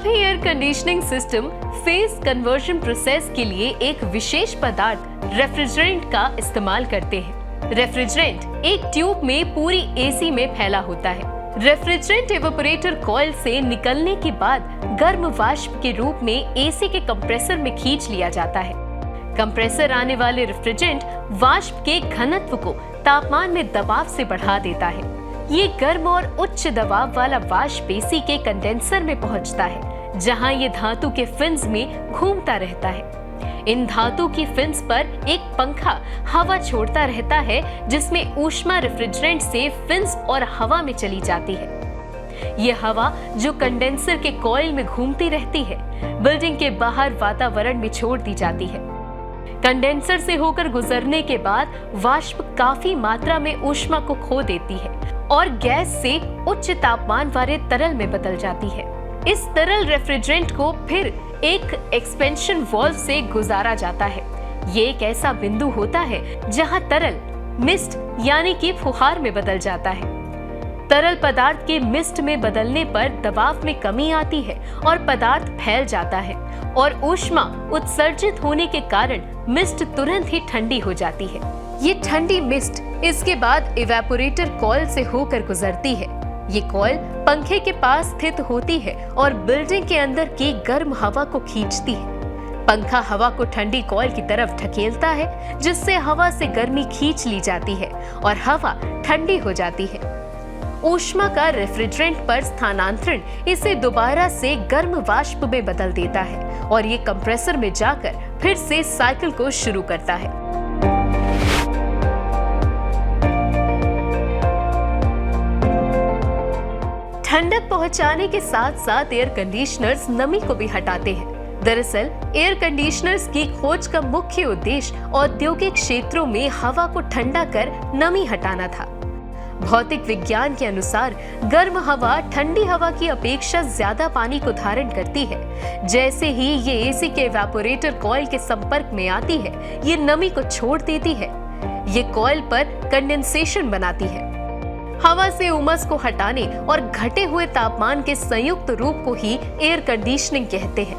सभी air conditioning system phase conversion process के लिए एक विशेष पदार्थ रेफ्रिजरेंट का इस्तेमाल करते हैं। रेफ्रिजरेंट एक ट्यूब में पूरी एसी में फैला होता है। रेफ्रिजरेंट एवापोरेटर कॉइल से निकलने के बाद गर्म वाष्प के रूप में एसी के कंप्रेसर में खींच लिया जाता है। कंप्रेसर आने वाले रेफ्रिजरेंट वाष्प के घनत्व को तापमान में दबाव से बढ़ा देता है। ये गर्म और उच्च दबाव वाला वाष्प एसी के कंडेंसर में पहुंचता है, जहां ये धातु के फिन्स में घूमता रहता है। इन धातु की फिन्स पर एक पंखा हवा छोड़ता रहता है, जिसमें ऊष्मा रेफ्रिजरेंट से फिन्स और हवा में चली जाती है। ये हवा जो कंडेंसर के कॉइल में घूमती रहती है, बिल्डिंग के बाहर वातावरण में छोड़ दी जाती है। कंडेंसर से होकर गुजरने के बाद वाष्प काफी मात्रा में ऊष्मा को खो देती है और गैस से उच्च तापमान वाले तरल में बदल जाती है। इस तरल रेफ्रिजरेंट को फिर एक एक्सपेंशन वाल्व से गुजारा जाता है। ये एक ऐसा बिंदु होता है जहां तरल मिस्ट यानी कि फुहार में बदल जाता है। तरल पदार्थ के मिस्ट में बदलने पर दबाव में कमी आती है और पदार्थ फैल जाता है और ऊष्मा उत्सर्जित होने के कारण मिस्ट तुरंत ही ठंडी हो जाती है। ये ठंडी मिस्ट इसके बाद इवेपोरेटर कॉइल से होकर गुजरती है। ये कॉइल पंखे के पास स्थित होती है और बिल्डिंग के अंदर की गर्म हवा को खींचती है। पंखा हवा को ठंडी कॉइल की तरफ ढकेलता है, जिससे हवा से गर्मी खींच ली जाती है और हवा ठंडी हो जाती है। ऊष्मा का रेफ्रिजरेंट पर स्थानांतरण इसे दोबारा से गर्म वाष्प में बदल देता है और ये कंप्रेसर में जाकर फिर से साइकिल को शुरू करता है। ठंडक पहुंचाने के साथ साथ एयर कंडीशनर्स नमी को भी हटाते हैं। दरअसल एयर कंडीशनर्स की खोज का मुख्य उद्देश्य औद्योगिक क्षेत्रों में हवा को ठंडा कर नमी हटाना था। भौतिक विज्ञान के अनुसार गर्म हवा ठंडी हवा की अपेक्षा ज्यादा पानी को धारण करती है। जैसे ही ये एसी के इवेपोरेटर कॉइल के संपर्क में आती है, ये नमी को छोड़ देती है। ये कॉइल पर कंडेंसेशन बनाती है। हवा से उमस को हटाने और घटे हुए तापमान के संयुक्त रूप को ही एयर कंडीशनिंग कहते हैं।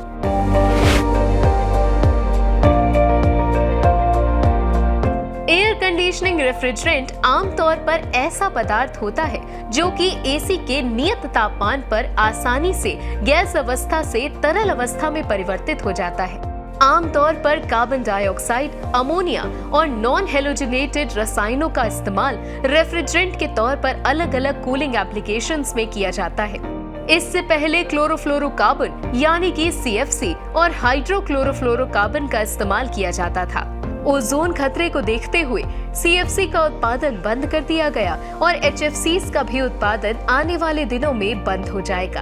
एयर कंडीशनिंग रेफ्रिजरेंट आमतौर पर ऐसा पदार्थ होता है जो कि एसी के नियत तापमान पर आसानी से गैस अवस्था से तरल अवस्था में परिवर्तित हो जाता है। आमतौर पर कार्बन डाइऑक्साइड, अमोनिया और नॉन हेलोजिनेटेड रसायनों का इस्तेमाल रेफ्रिजरेंट के तौर पर अलग अलग कूलिंग एप्लीकेशंस में किया जाता है। इससे पहले क्लोरोफ्लोरोकार्बन यानी कि CFC और हाइड्रोक्लोरोफ्लोरोकार्बन का इस्तेमाल किया जाता था। ओजोन खतरे को देखते हुए CFC का उत्पादन बंद कर दिया गया और HFCs का भी उत्पादन आने वाले दिनों में बंद हो जाएगा।